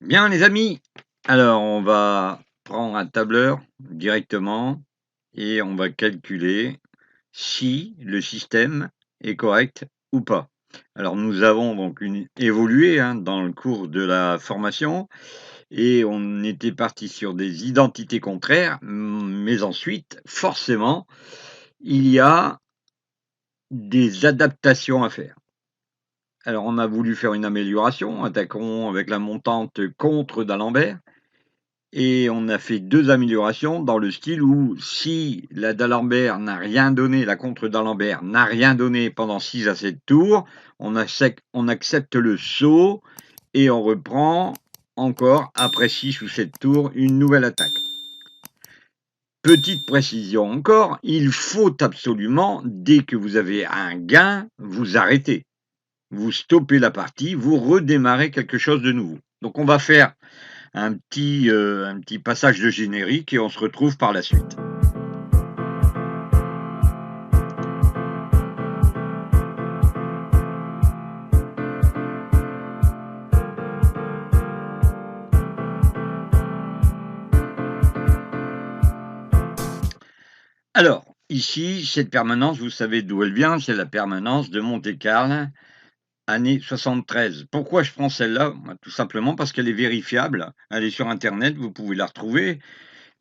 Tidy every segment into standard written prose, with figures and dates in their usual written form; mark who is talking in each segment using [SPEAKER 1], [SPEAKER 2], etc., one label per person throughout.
[SPEAKER 1] Bien les amis, alors on va prendre un tableur directement et on va calculer si le système est correct ou pas. Alors nous avons donc évolué dans le cours de la formation et on était parti sur des identités contraires, mais ensuite, forcément, il y a des adaptations à faire. Alors on a voulu faire une amélioration, attaquons avec la montante contre d'Alembert. Et on a fait 2 améliorations dans le style où si la d'Alembert n'a rien donné, la contre d'Alembert n'a rien donné pendant 6 à 7 tours, on accepte le saut et on reprend encore après 6 ou 7 tours une nouvelle attaque. Petite précision encore, il faut absolument, dès que vous avez un gain, vous arrêtez. Vous stoppez la partie, vous redémarrez quelque chose de nouveau. Donc on va faire un petit passage de générique et on se retrouve par la suite. Alors, ici, cette permanence, vous savez d'où elle vient, c'est la permanence de Monte-Carlo, année 73. Pourquoi je prends celle-là? Bah, tout simplement parce qu'elle est vérifiable, elle est sur internet, vous pouvez la retrouver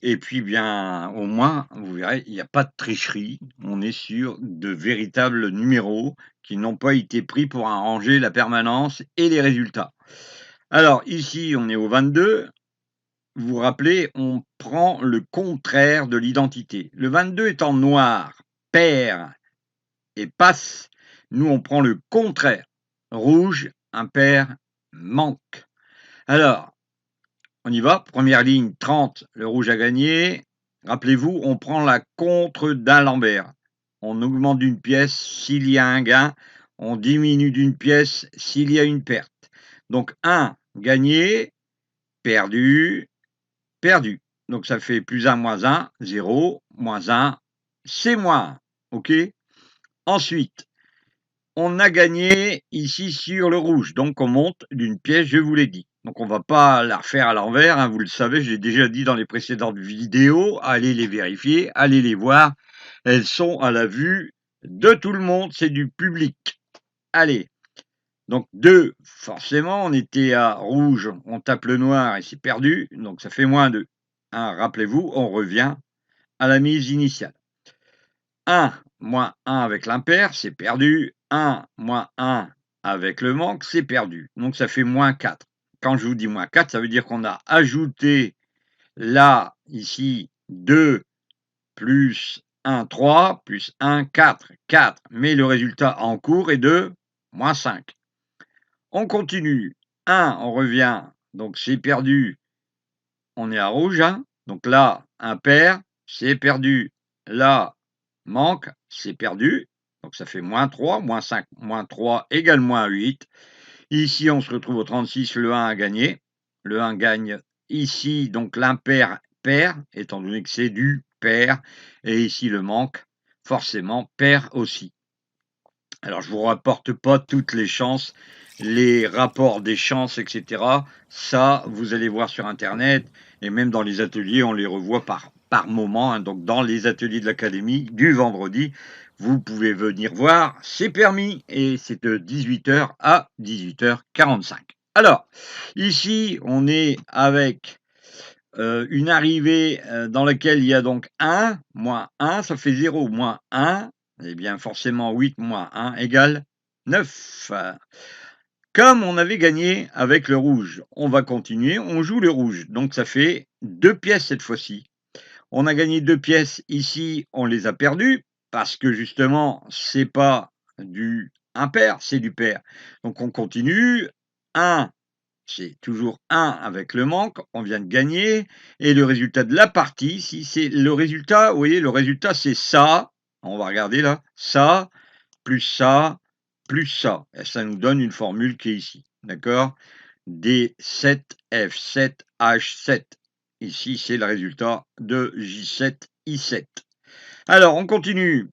[SPEAKER 1] et puis bien, au moins, vous verrez, il n'y a pas de tricherie. On est sur de véritables numéros qui n'ont pas été pris pour arranger la permanence et les résultats. Alors ici, on est au 22. Vous vous rappelez, on prend le contraire de l'identité. Le 22 étant noir, pair et passe, nous on prend le contraire. Rouge, impair, manque. Alors, on y va. Première ligne, 30, le rouge a gagné. Rappelez-vous, on prend la contre d'Alembert. On augmente d'une pièce s'il y a un gain, on diminue d'une pièce s'il y a une perte. Donc 1 gagné, perdu, perdu. Donc ça fait plus 1, moins 1, 0, moins 1, c'est moins 1. OK? Ensuite, on a gagné ici sur le rouge. Donc on monte d'une pièce, je vous l'ai dit. Donc on ne va pas la refaire à l'envers, vous le savez, j'ai déjà dit dans les précédentes vidéos, allez les vérifier, allez les voir. Elles sont à la vue de tout le monde, c'est du public. Allez, donc 2, forcément, on était à rouge, on tape le noir et c'est perdu, donc ça fait moins 2. Rappelez-vous, on revient à la mise initiale. 1, moins 1 avec l'impair, c'est perdu. 1, moins 1 avec le manque, c'est perdu. Donc ça fait moins 4. Quand je vous dis moins 4, ça veut dire qu'on a ajouté là, ici, 2 plus 1, 3, plus 1, 4. 4. Mais le résultat en cours est de moins 5. On continue. 1, on revient. Donc c'est perdu. On est à rouge. Donc là, impair, c'est perdu. Là, manque, c'est perdu. Donc ça fait moins 3, moins 5, moins 3 égale moins 8. Ici, on se retrouve au 36, le 1 a gagné. Le 1 gagne ici, donc l'impair perd, étant donné que c'est du pair. Et ici, le manque, forcément, perd aussi. Alors, je ne vous rapporte pas toutes les chances, les rapports des chances, etc. Ça, vous allez voir sur Internet, et même dans les ateliers, on les revoit par moment. Donc, dans les ateliers de l'académie du vendredi, vous pouvez venir voir, c'est permis, et c'est de 18h à 18h45. Alors, ici, on est avec une arrivée dans laquelle il y a donc 1, moins 1, ça fait 0, moins 1, eh bien forcément 8 moins 1 égale 9. Comme on avait gagné avec le rouge, on va continuer, on joue le rouge, donc ça fait 2 pièces cette fois-ci. On a gagné 2 pièces ici, on les a perdues, parce que justement, c'est pas du impair, c'est du pair. Donc on continue, 1, c'est toujours 1 avec le manque, on vient de gagner et le résultat de la partie, si c'est le résultat, vous voyez, le résultat c'est ça, on va regarder là, ça, plus ça, plus ça et ça nous donne une formule qui est ici, d'accord? D7F7H7. Ici, c'est le résultat de J7I7. Alors, on continue.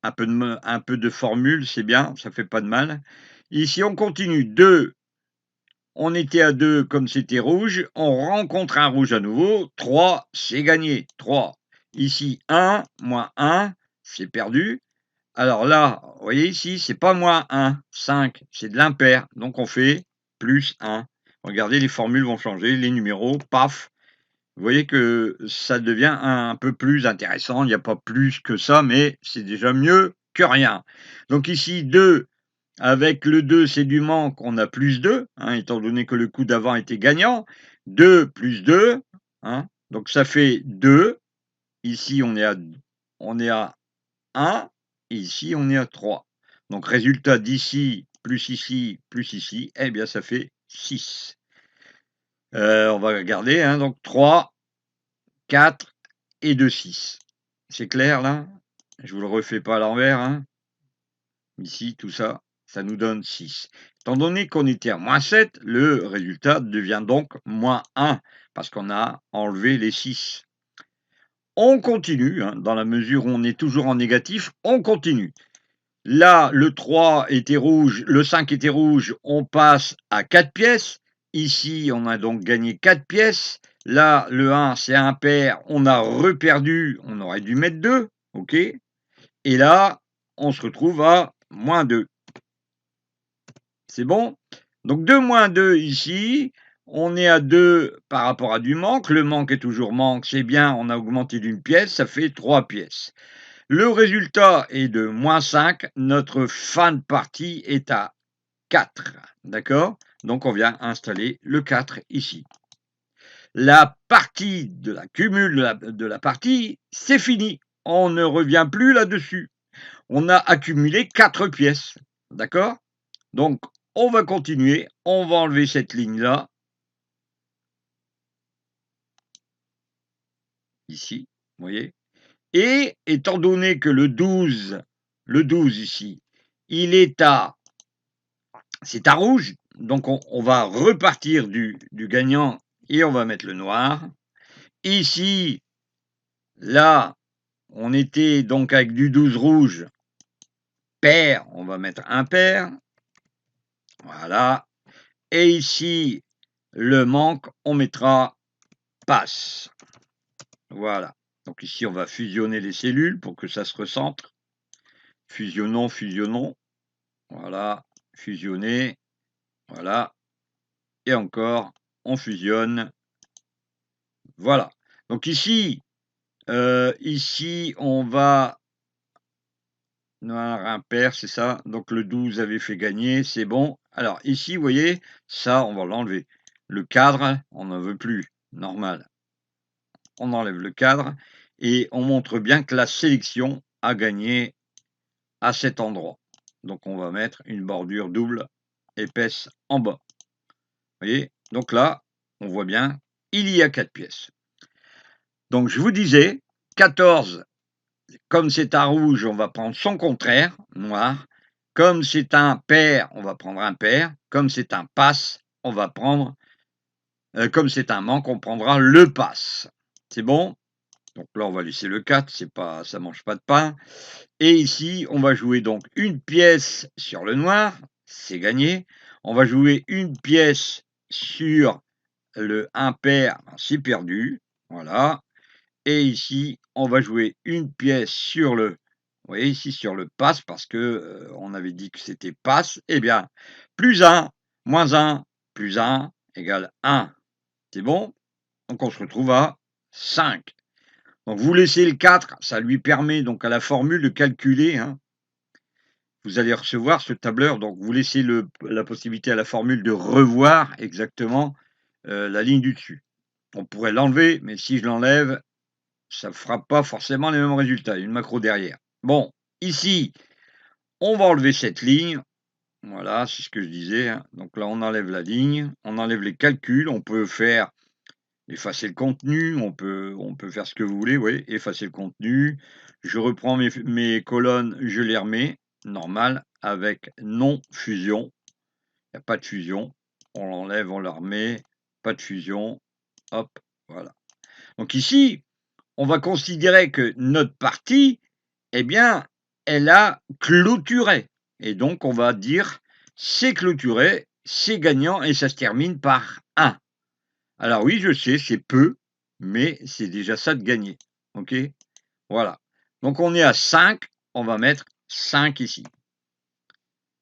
[SPEAKER 1] Un peu de formule, c'est bien, ça fait pas de mal. Ici, on continue. 2 on était à 2 comme c'était rouge, on rencontre un rouge à nouveau, 3, c'est gagné, 3. Ici 1, moins 1, c'est perdu. Alors là, vous voyez ici, c'est pas moins 1, 5, c'est de l'impair, donc on fait plus 1. Regardez, les formules vont changer, les numéros, paf! Vous voyez que ça devient un peu plus intéressant, il n'y a pas plus que ça, mais c'est déjà mieux que rien. Donc ici 2, avec le 2, c'est du manque, on a plus 2, hein, étant donné que le coup d'avant était gagnant. 2 plus 2, hein, donc ça fait 2. Ici, on est à 1, et ici, on est à 3. Donc résultat d'ici, plus ici, eh bien ça fait 6. On va regarder, hein, donc 3, 4 et 2, 6. C'est clair là? Je vous le refais pas à l'envers, hein. Ici, tout ça, ça nous donne 6. Étant donné qu'on était à -7, le résultat devient donc -1, parce qu'on a enlevé les 6. On continue, hein, dans la mesure où on est toujours en négatif, on continue. Là, le 3 était rouge, le 5 était rouge, on passe à 4 pièces. Ici, on a donc gagné 4 pièces. Là, le 1, c'est impair, on a reperdu, on aurait dû mettre 2, OK? Et là, on se retrouve à -2. C'est bon? Donc 2 moins 2 ici, on est à 2 par rapport à du manque. Le manque est toujours manque, c'est bien, on a augmenté d'une pièce, ça fait 3 pièces. Le résultat est de -5, notre fin de partie est à 4, d'accord? Donc on vient installer le 4 ici. La partie de la cumul de la partie, c'est fini. On ne revient plus là-dessus. On a accumulé 4 pièces, d'accord? Donc on va continuer, on va enlever cette ligne-là, ici, vous voyez? Et étant donné que le douze ici, il est à c'est à rouge, donc on va repartir du gagnant et on va mettre le noir. Ici, là, on était donc avec du 12 rouge, pair, on va mettre impair, voilà. Et ici, le manque, on mettra passe, voilà. Donc ici, on va fusionner les cellules pour que ça se recentre. Fusionnons, fusionnons, voilà, fusionner, voilà. Et encore, on fusionne, voilà. Donc ici, on va noir impair, c'est ça. Donc le 12 avait fait gagner, c'est bon. Alors ici, vous voyez, ça, on va l'enlever. Le cadre, on n'en veut plus, normal. On enlève le cadre et on montre bien que la sélection a gagné à cet endroit. Donc on va mettre une bordure double épaisse en bas. Vous voyez? Donc là, on voit bien, il y a 4 pièces. Donc je vous disais, 14. Comme c'est un rouge, on va prendre son contraire, noir. Comme c'est un pair, on va prendre un pair. Comme c'est un passe, on va prendre, comme c'est un manque, on prendra le passe. C'est bon? Donc là, on va laisser le 4, c'est pas, ça mange pas de pain. Et ici, on va jouer donc une pièce sur le noir, c'est gagné. On va jouer une pièce sur le impair, c'est perdu. Voilà. Et ici, on va jouer une pièce sur le, vous voyez ici sur le passe parce que, on avait dit que c'était passe, eh bien, plus 1 moins 1 plus 1 égale 1. C'est bon? Donc on se retrouve à 5. Donc vous laissez le 4, ça lui permet donc à la formule de calculer, hein. Vous allez recevoir ce tableur, donc vous laissez la possibilité à la formule de revoir exactement, la ligne du dessus. On pourrait l'enlever, mais si je l'enlève, ça ne fera pas forcément les mêmes résultats. Il y a une macro derrière. Bon, ici, on va enlever cette ligne. Voilà, c'est ce que je disais, hein. Donc là, on enlève la ligne, on enlève les calculs. On peut faire effacer le contenu, on peut faire ce que vous voulez, vous voyez, effacer le contenu. Je reprends mes colonnes, je les remets, normal, avec non fusion. Il n'y a pas de fusion. On l'enlève, on la remet, pas de fusion. Hop, voilà. Donc ici, on va considérer que notre partie, eh bien, elle a clôturé. Et donc, on va dire c'est clôturé c'est gagnant et ça se termine par 1. Alors oui, je sais, c'est peu, mais c'est déjà ça de gagner. OK? Voilà. Donc on est à 5, on va mettre 5 ici.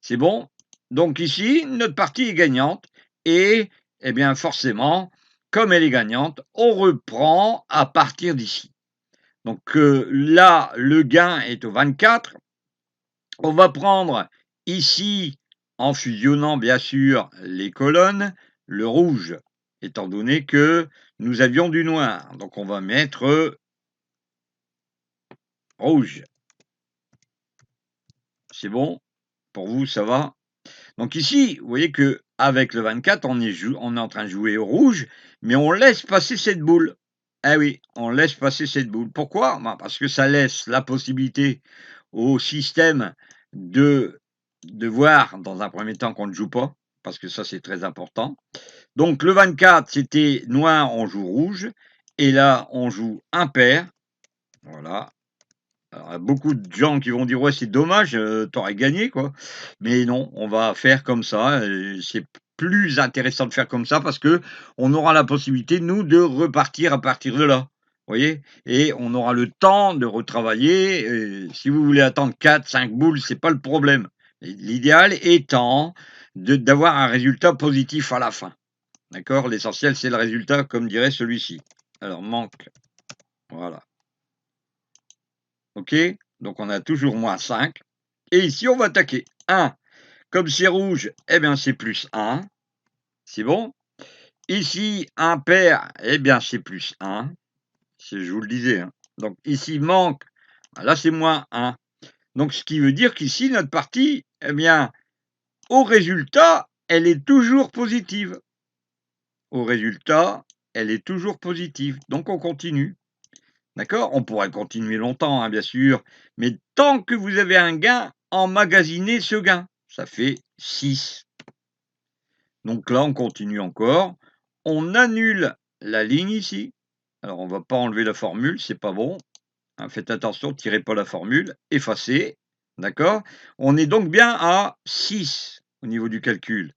[SPEAKER 1] C'est bon? Donc ici, notre partie est gagnante et eh bien forcément, comme elle est gagnante, on reprend à partir d'ici. Donc là, le gain est au 24. On va prendre ici, en fusionnant bien sûr les colonnes, le rouge, étant donné que nous avions du noir. Donc on va mettre rouge. C'est bon? Pour vous, ça va? Donc ici, vous voyez que avec le 24, on est en train de jouer au rouge, mais on laisse passer cette boule. Ah oui, on laisse passer cette boule. Pourquoi? Ben, parce que ça laisse la possibilité au système de voir dans un premier temps qu'on ne joue pas, parce que ça c'est très important. Donc le 24, c'était noir, on joue rouge, et là on joue impair. Voilà. Alors, il y a beaucoup de gens qui vont dire: «Ouais, c'est dommage, tu gagné, quoi». Mais non, on va faire comme ça et c'est plus intéressant de faire comme ça parce que on aura la possibilité, nous, de repartir à partir de là. Vous voyez? Et on aura le temps de retravailler et si vous voulez attendre 4, 5 boules, c'est pas le problème. L'idéal étant d'avoir un résultat positif à la fin. D'accord? L'essentiel, c'est le résultat, comme dirait celui-ci. Alors manque, voilà. OK? Donc on a toujours -5 et ici on va attaquer. 1, comme c'est rouge, eh bien c'est +1, c'est bon. Ici impair, eh bien c'est +1, je vous le disais, hein. Donc ici manque, bah là c'est -1. Donc ce qui veut dire qu'ici notre partie, eh bien, au résultat, elle est toujours positive. Au résultat, elle est toujours positive. Donc on continue. D'accord? On pourrait continuer longtemps, hein, bien sûr, mais tant que vous avez un gain, emmagasinez ce gain. Ça fait 6. Donc là, on continue encore. On annule la ligne ici. Alors, on ne va pas enlever la formule, c'est pas bon. Hein, faites attention, ne tirez pas la formule. Effacez. D'accord? On est donc bien à 6 au niveau du calcul.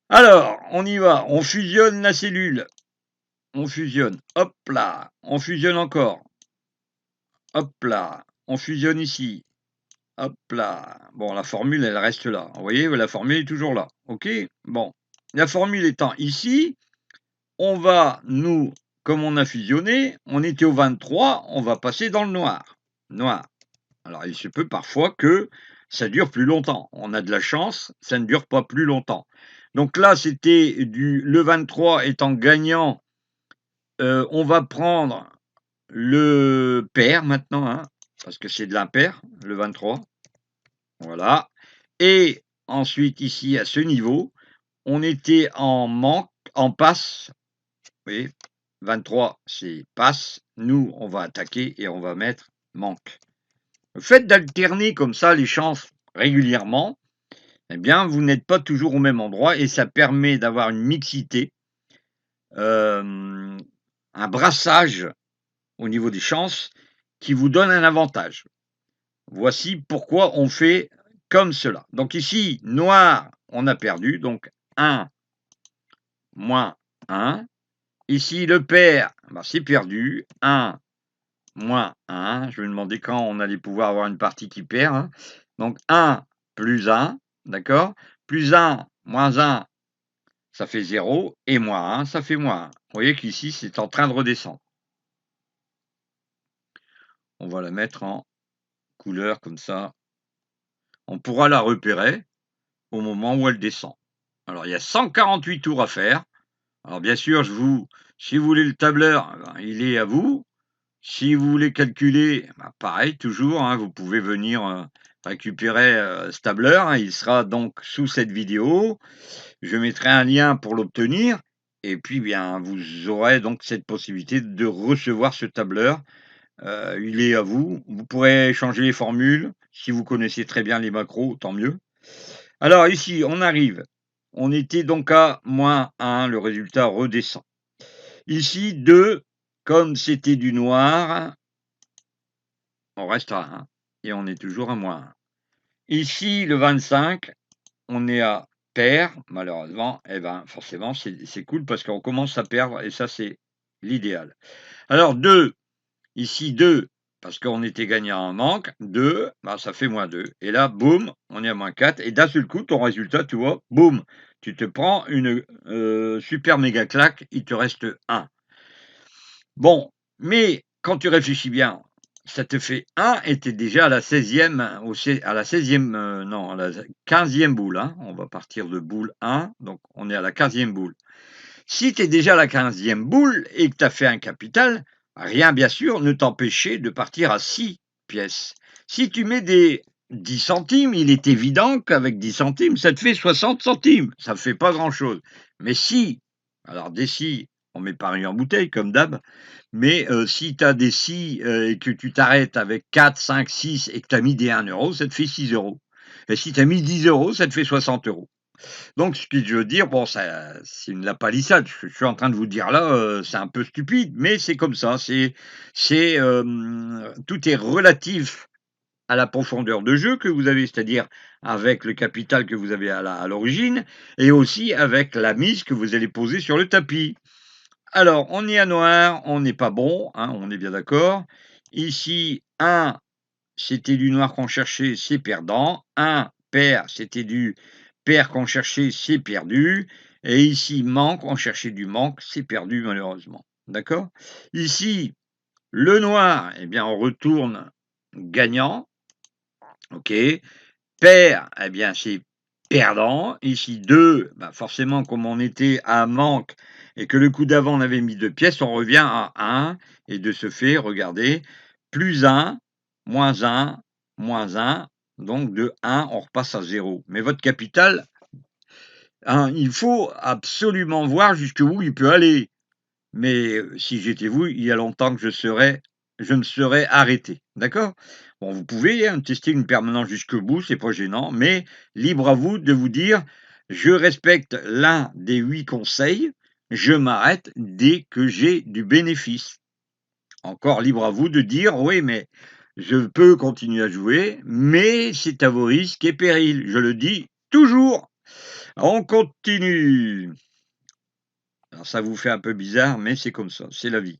[SPEAKER 1] Alors, on y va. On fusionne la cellule. On fusionne. Hop là. On fusionne encore. Hop là. On fusionne ici. Hop là. Bon, la formule, elle reste là. Vous voyez, la formule est toujours là. OK? Bon. La formule étant ici, on va, nous, comme on a fusionné, on était au 23, on va passer dans le noir. Noir. Alors, il se peut parfois que ça dure plus longtemps. On a de la chance, ça ne dure pas plus longtemps. Donc là, c'était le 23 étant gagnant, on va prendre le pair maintenant, hein, parce que c'est de l'impair, le 23. Voilà. Et ensuite, ici, à ce niveau, on était en manque, en passe. Vous voyez, 23, c'est passe. Nous, on va attaquer et on va mettre manque. Le fait d'alterner comme ça les chances régulièrement, eh bien, vous n'êtes pas toujours au même endroit et ça permet d'avoir une mixité, un brassage au niveau des chances qui vous donne un avantage. Voici pourquoi on fait comme cela. Donc ici, noir, on a perdu, donc 1 moins 1. Ici, le pair, bah, c'est perdu, 1 moins 1. Je me demandais quand on allait pouvoir avoir une partie qui perd, hein. Donc 1 plus 1, d'accord? Plus 1 moins 1, ça fait 0 et moins 1, ça fait moins 1. Vous voyez qu'ici, c'est en train de redescendre. On va la mettre en couleur comme ça. On pourra la repérer au moment où elle descend. Alors, il y a 148 tours à faire. Alors, bien sûr, si vous voulez le tableur, ben, il est à vous. Si vous voulez calculer, bah, pareil, toujours, hein, vous pouvez venir récupérer ce tableur, hein, il sera donc sous cette vidéo. Je mettrai un lien pour l'obtenir. Et puis, bien, vous aurez donc cette possibilité de recevoir ce tableur. Il est à vous. Vous pourrez changer les formules. Si vous connaissez très bien les macros, tant mieux. Alors ici, on arrive. On était donc à -1, le résultat redescend. Ici, 2, comme c'était du noir, on reste à 1 et on est toujours à -1. Ici, le 25, on est à perd, malheureusement, eh ben, forcément, c'est cool parce qu'on commence à perdre et ça, c'est l'idéal. Alors 2, ici 2, parce qu'on était gagnant en manque, 2, bah, ça fait -2 et là, boum, on est à -4 et d'un seul coup, ton résultat, tu vois, boum, tu te prends une, super méga claque, il te reste 1. Bon, mais quand tu réfléchis bien, ça te fait 1 et tu es déjà à la 16e à la 16e, non, à la 15e boule, hein. On va partir de boule 1, donc on est à la 15e boule. Si tu es déjà à la 15e boule et que tu as fait un capital, rien bien sûr ne t'empêchait de partir à 6 pièces. Si tu mets des 10 centimes, il est évident qu'avec 10 centimes, ça te fait 60 centimes. Ça ne fait pas grand-chose. Mais si, alors des si, on met pareil en bouteille comme d'hab, mais si tu as des si, et que tu t'arrêtes avec 4, 5, 6 et que tu as mis des 1 €, ça te fait 6 €. Et si tu as mis 10 €, ça te fait 60 €. Donc ce que je veux dire, bon, ça c'est une lapalissade. Ce que je suis en train de vous dire là, c'est un peu stupide, mais c'est comme ça. Tout est relatif à la profondeur de jeu que vous avez, c'est-à-dire avec le capital que vous avez à l'origine et aussi avec la mise que vous allez poser sur le tapis. Alors, on est à noir, on n'est pas bon, hein, on est bien d'accord. Ici, 1, c'était du noir qu'on cherchait, c'est perdant. 1, pair, c'était du pair qu'on cherchait, c'est perdu. Et ici, manque, on cherchait du manque, c'est perdu malheureusement. D'accord? Ici, le noir, eh bien, on retourne gagnant. OK. Pair, eh bien, c'est perdant. Ici 2, bah, forcément, comme on était à manque et que le coup d'avant, on avait mis 2 pièces, on revient à 1 et de ce fait, regardez, plus 1, moins 1, moins 1, donc de 1, on repasse à 0. Mais votre capital, hein, il faut absolument voir jusqu'où il peut aller. Mais si j'étais vous, il y a longtemps que je me serais arrêté, d'accord? Bon, vous pouvez, hein, tester une permanence jusqu'au bout, c'est pas gênant, mais libre à vous de vous dire: «Je respecte l'un des 8 conseils, je m'arrête dès que j'ai du bénéfice». Encore libre à vous de dire: «Oui, mais je peux continuer à jouer, mais c'est à vos risques et périls». Je le dis toujours. On continue. Alors ça vous fait un peu bizarre, mais c'est comme ça, c'est la vie.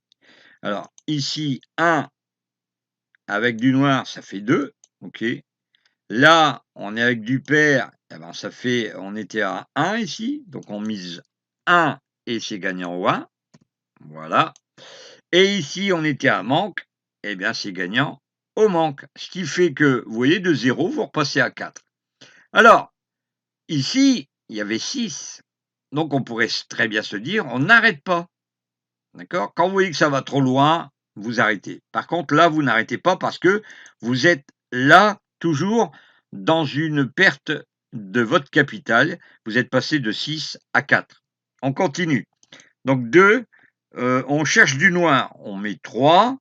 [SPEAKER 1] Alors ici, 1 avec du noir, ça fait 2, OK. Là, on est avec du pair, eh ben, on était à 1 ici, donc on mise 1 et c'est gagnant au 1, voilà. Et ici, on était à manque, eh bien, c'est gagnant au manque. Ce qui fait que, vous voyez, de 0, vous repassez à 4. Alors, ici, il y avait 6, donc on pourrait très bien se dire, on n'arrête pas. D'accord? Quand vous voyez que ça va trop loin, vous arrêtez. Par contre, là, vous n'arrêtez pas parce que vous êtes là, toujours dans une perte de votre capital. Vous êtes passé de 6 à 4. On continue. Donc 2, on cherche du noir, on met 3.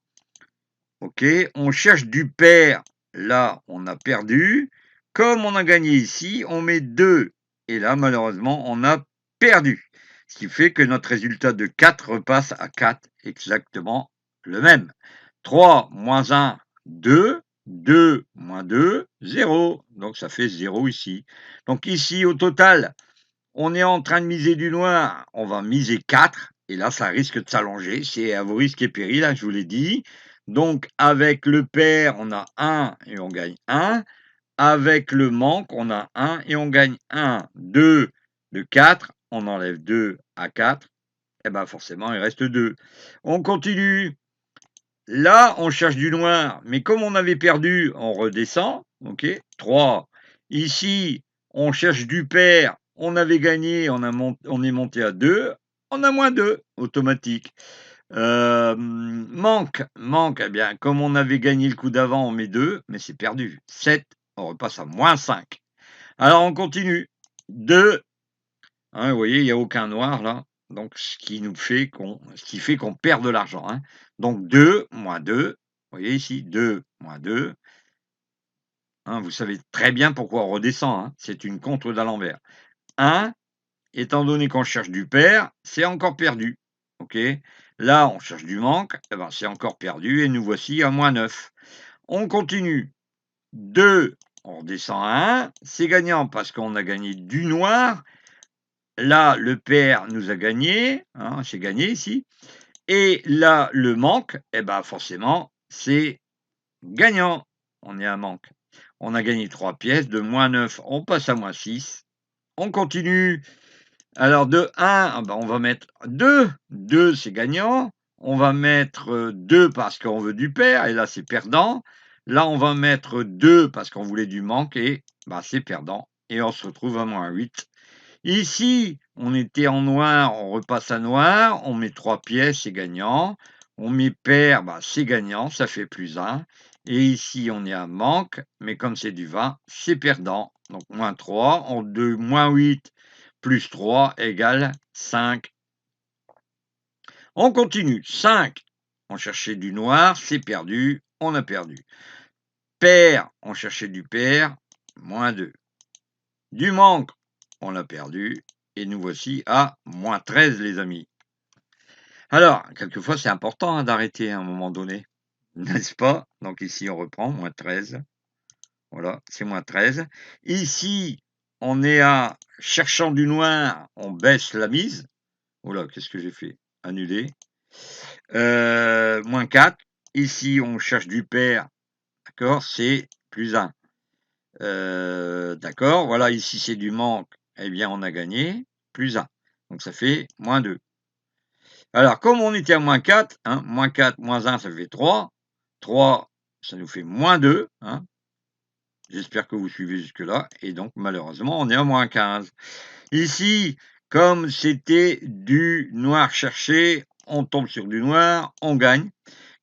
[SPEAKER 1] OK. On cherche du pair, là, on a perdu. Comme on a gagné ici, on met 2 et là, malheureusement, on a perdu. Ce qui fait que notre résultat de 4 repasse à 4, exactement le même. 3 moins 1, 2. 2 moins 2, 0. Donc ça fait 0 ici. Donc ici, au total, on est en train de miser du noir, on va miser 4 et là, ça risque de s'allonger. C'est à vos risques et périls, hein, je vous l'ai dit. Donc avec le pair, on a 1 et on gagne 1. Avec le manque, on a 1 et on gagne 1. 2 de 4, on enlève 2 à 4, et ben forcément, il reste 2. On continue. Là, on cherche du noir, mais comme on avait perdu, on redescend, OK, 3. Ici, on cherche du pair, on avait gagné, on est monté à 2, on a -2, automatique. Manque, eh bien, comme on avait gagné le coup d'avant, on met 2, mais c'est perdu. 7, on repasse à -5. Alors on continue. 2, hein, vous voyez, il y a aucun noir là, donc ce qui fait qu'on perd de l'argent, hein. Donc 2 moins 2, vous voyez ici, 2 moins 2, hein, vous savez très bien pourquoi on redescend, hein, c'est une contre d'Alembert. 1, étant donné qu'on cherche du pair, c'est encore perdu, OK? Là, on cherche du manque, eh ben, c'est encore perdu et nous voici à -9. On continue. 2 on redescend à 1, c'est gagnant parce qu'on a gagné du noir. Là, le pair nous a gagné, hein, c'est gagné ici. Et là, le manque, eh ben, forcément, c'est gagnant. On est à manque. On a gagné 3 pièces, de -9, on passe à -6. On continue. Alors de 1, ah bah, on va mettre 2. 2, c'est gagnant. On va mettre 2 parce qu'on veut du pair, et là, c'est perdant. Là, on va mettre 2 parce qu'on voulait du manque, et bah, c'est perdant. Et on se retrouve à -8. Ici, on était en noir, on repasse à noir, on met 3 pièces, c'est gagnant. On met pair, bah, c'est gagnant, ça fait +1. Et ici, on est à manque, mais comme c'est du 20, c'est perdant. Donc -3, de -8 plus 3 égale 5. On continue. 5, on cherchait du noir, c'est perdu, on a perdu. Pair, on cherchait du pair, -2. Du manque, on l'a perdu, et nous voici à -13, les amis. Alors, quelquefois, c'est important, hein, d'arrêter à un moment donné, n'est-ce pas? Donc ici, on reprend, -13. Voilà, c'est -13. Ici, on est à cherchant du noir, on baisse la mise. Oh là, qu'est-ce que j'ai fait? Annuler. -4. Ici, on cherche du pair, d'accord? C'est +1. D'accord, voilà, ici, c'est du manque, eh bien, on a gagné, +1. Donc ça fait -2. Alors, comme on était à -4, hein, -4, -1, ça fait 3. 3, ça nous fait -2, hein. J'espère que vous suivez jusque-là, et donc malheureusement, on est à -15. Ici, comme c'était du noir cherché, on tombe sur du noir, on gagne.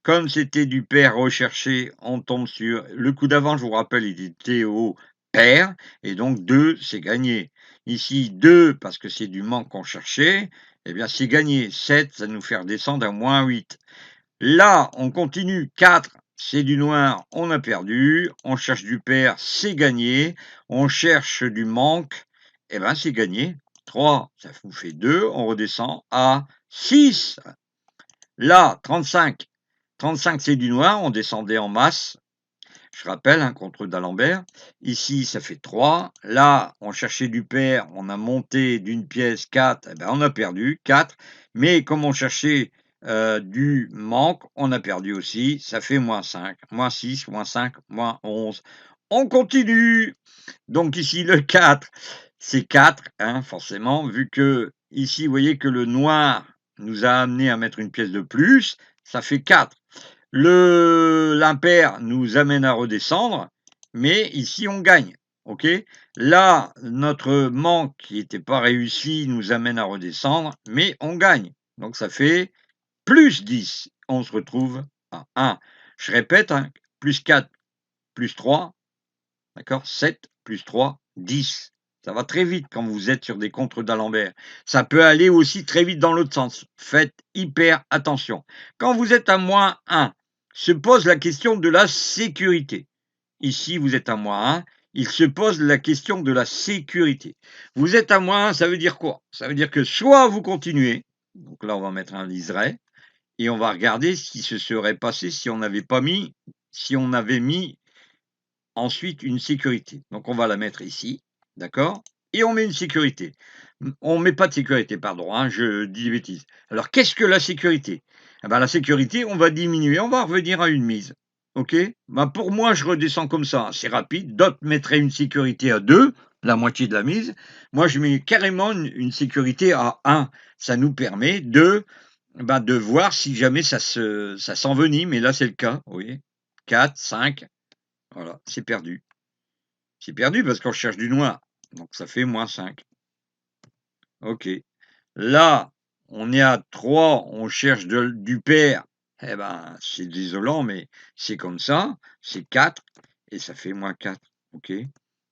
[SPEAKER 1] Comme c'était du pair recherché, on tombe sur le coup d'avant, je vous rappelle, il était au pair, et donc 2, c'est gagné. Ici, 2, parce que c'est du manque qu'on cherchait, eh bien, c'est gagné. 7, ça nous fait redescendre à -8. Là, on continue. 4, c'est du noir, on a perdu. On cherche du pair, c'est gagné. On cherche du manque, eh ben, c'est gagné. 3, ça vous fait 2, on redescend à 6. Là, 35. 35, c'est du noir, on descendait en masse. Je rappelle, hein, contre d'Alembert. Ici, ça fait 3. Là, on cherchait du pair, on a monté d'une pièce 4, eh ben, on a perdu 4. Mais comme on cherchait du manque, on a perdu aussi. Ça fait -5, -6, -5, -11. On continue. Donc ici, le 4, c'est 4, hein, forcément, vu que ici, vous voyez que le noir nous a amené à mettre une pièce de plus, ça fait 4. L'impair nous amène à redescendre, mais ici on gagne, OK? Là, notre manque qui n'était pas réussi nous amène à redescendre, mais on gagne. Donc ça fait +10. On se retrouve à 1. Je répète, hein, +4, +3, d'accord? 7 plus 3, 10. Ça va très vite quand vous êtes sur des contres d'Alembert. Ça peut aller aussi très vite dans l'autre sens. Faites hyper attention. Quand vous êtes à -1, se pose la question de la sécurité. Ici, vous êtes à -1, il se pose la question de la sécurité. Vous êtes à -1, ça veut dire quoi? Ça veut dire que soit vous continuez, donc là on va mettre un liseré, et on va regarder ce qui se serait passé si on n'avait pas mis, si on avait mis ensuite une sécurité. Donc on va la mettre ici, d'accord? Et on met une sécurité. On met pas de sécurité, pardon, hein, je dis des bêtises. Alors qu'est-ce que la sécurité? Eh ben, la sécurité, on va diminuer, on va revenir à une mise. OK? Ben, pour moi, je redescends comme ça, c'est rapide. D'autres mettraient une sécurité à 2, la moitié de la mise. Moi, je mets carrément une sécurité à 1. Ça nous permet de voir si jamais ça s'envenime, et là, c'est le cas, vous voyez? 4, 5. Voilà, c'est perdu. C'est perdu parce qu'on cherche du noir, donc ça fait -5. OK. Là, on est à 3, on cherche du pair, eh ben, c'est désolant, mais c'est comme ça, c'est 4 et ça fait -4. OK.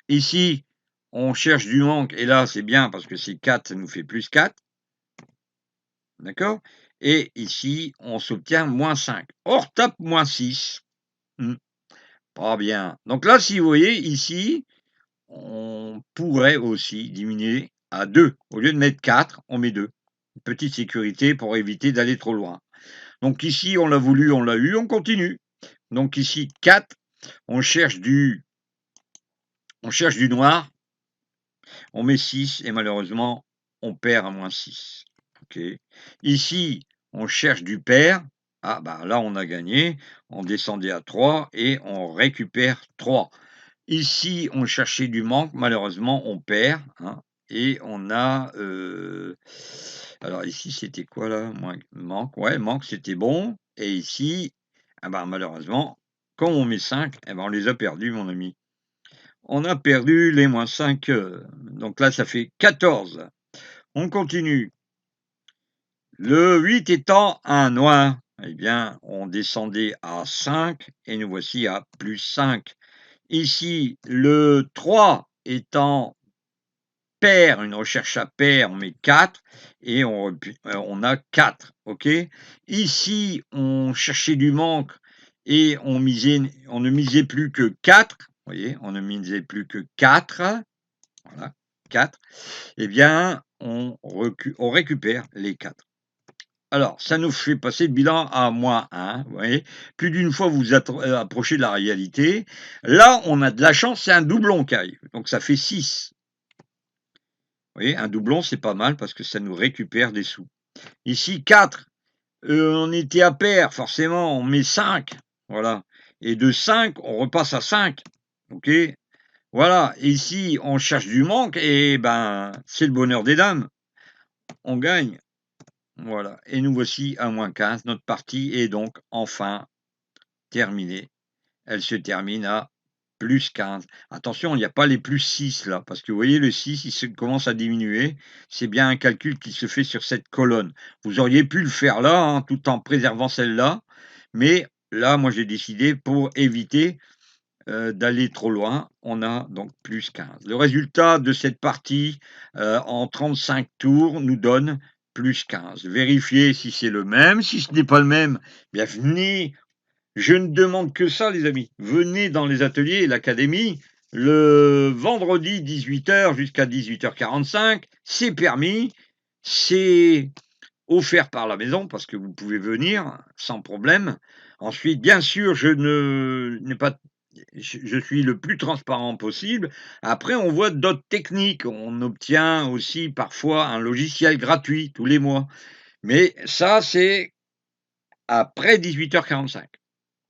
[SPEAKER 1] Ici, on cherche du manque, et là, c'est bien parce que c'est 4, ça nous fait +4, d'accord? Et ici, on s'obtient -5. On retape -6. Mmh, pas bien. Donc là, si vous voyez ici, on pourrait aussi diminuer à 2. Au lieu de mettre 4, on met 2. Une petite sécurité pour éviter d'aller trop loin. Donc ici, on l'a voulu, on l'a eu, on continue. Donc ici, 4, on cherche du On cherche du noir, on met 6 et malheureusement, on perd à -6. OK. Ici, on cherche du pair. Ah bah, là, on a gagné. On descendait à 3 et on récupère 3. Ici, on cherchait du manque, malheureusement, on perd, hein, et on a, alors ici, c'était quoi là? Manque, ouais, manque, c'était bon et ici, ah bah, malheureusement, quand on met 5, eh ben, on les a perdus, mon ami. On a perdu les -5, donc là, ça fait 14. On continue. Le 8 étant un noir, eh bien, on descendait à 5 et nous voici à +5. Ici, le 3 étant pair, une recherche à pair, on met 4 et on a 4, OK? Ici, on cherchait du manque et on ne misait plus que 4, vous voyez? On ne misait plus que 4, voilà, 4. Eh bien, on récupère les 4. Alors, ça nous fait passer le bilan à -1, vous voyez? Plus d'une fois, vous vous approchez de la réalité. Là, on a de la chance, c'est un doublon qui arrive, donc ça fait 6. Vous voyez? Un doublon, c'est pas mal parce que ça nous récupère des sous. Ici 4, on était à pair, forcément, on met 5, voilà, et de 5, on repasse à 5, OK? Voilà, ici, on cherche du manque et ben, c'est le bonheur des dames, on gagne, voilà, et nous voici à -15. Notre partie est donc enfin terminée. Elle se termine à +15. Attention, il n'y a pas les +6 là, parce que vous voyez le 6, commence à diminuer. C'est bien un calcul qui se fait sur cette colonne. Vous auriez pu le faire là, hein, tout en préservant celle-là, mais là, moi, j'ai décidé pour éviter, d'aller trop loin, on a donc +15. Le résultat de cette partie, en 35 tours nous donne +15. Vérifiez si c'est le même. Si ce n'est pas le même, bien venez, je ne demande que ça, les amis. Venez dans les ateliers et l'académie le vendredi 18h jusqu'à 18h45. C'est permis. C'est offert par la maison parce que vous pouvez venir sans problème. Ensuite, bien sûr, je ne n'ai pas je suis le plus transparent possible. Après, on voit d'autres techniques. On obtient aussi parfois un logiciel gratuit tous les mois. Mais ça, c'est après 18h45.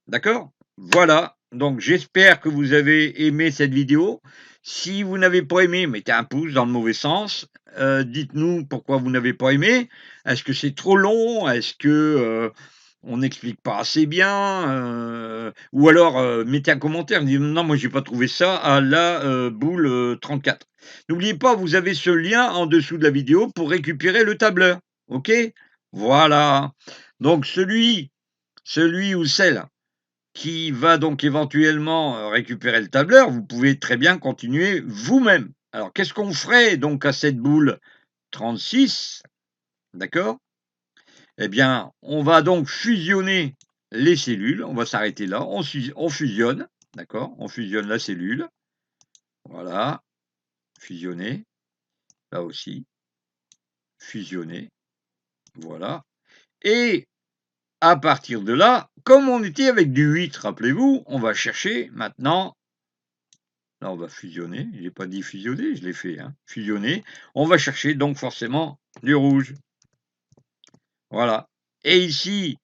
[SPEAKER 1] D'accord? Voilà, donc j'espère que vous avez aimé cette vidéo. Si vous n'avez pas aimé, mettez un pouce dans le mauvais sens. Dites-nous pourquoi vous n'avez pas aimé. Est-ce que c'est trop long? Est-ce que, on n'explique pas assez bien? Ou alors, mettez un commentaire, dites: «Non, moi j'ai pas trouvé ça à la, boule, 34». N'oubliez pas, vous avez ce lien en dessous de la vidéo pour récupérer le tableur. OK? Voilà. Donc celui ou celle qui va donc éventuellement, récupérer le tableur, vous pouvez très bien continuer vous-même. Alors qu'est-ce qu'on ferait donc à cette boule 36, d'accord? Eh bien, on va donc fusionner les cellules, on va s'arrêter là, on fusionne, d'accord? On fusionne la cellule, voilà, fusionner, là aussi, fusionner, voilà, et à partir de là, comme on était avec du 8, rappelez-vous, on va chercher maintenant. Là, on va fusionner. J'ai pas dit fusionner, je l'ai fait, hein. Fusionner. On va chercher donc forcément du rouge. Voilà. Et ici,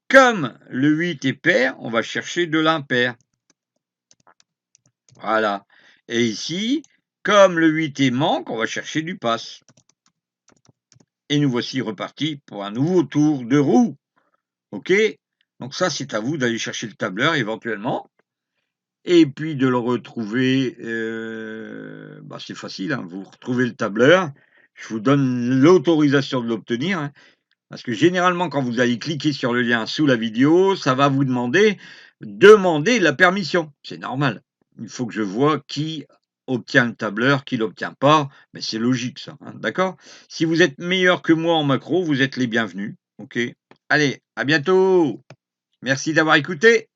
[SPEAKER 1] comme le 8 est pair, on va chercher de l'impair. Voilà. Et ici, comme le 8 est manque, on va chercher du passe. Et nous voici repartis pour un nouveau tour de roue. OK? Donc ça, c'est à vous d'aller chercher le tableur éventuellement. Et puis de le retrouver, bah, c'est facile, hein, vous retrouvez le tableur, je vous donne l'autorisation de l'obtenir, hein, parce que généralement quand vous allez cliquer sur le lien sous la vidéo, ça va vous demander la permission. C'est normal. Il faut que je vois qui obtient le tableur, qui l'obtient pas, mais c'est logique ça, hein, d'accord? Si vous êtes meilleur que moi en macro, vous êtes les bienvenus, OK? Allez, à bientôt! Merci d'avoir écouté.